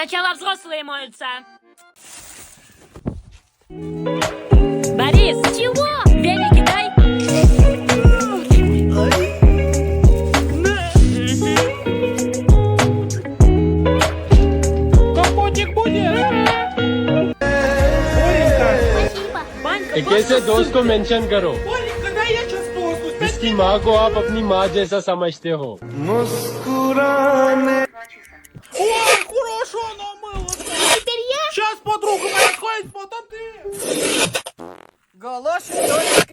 Сначала взрослые моются. Борис, чего? Велики дай. Компотик будет? एक ऐसे दोस्त को मेंशन करो Борик, когда я сейчас толкнусь? जिसकी माँ को आप अपनी माँ जैसा समझते हो। Ой, хорошо намыло. Теперь я? Сейчас подруга моя сходит, потом ты. Галоши только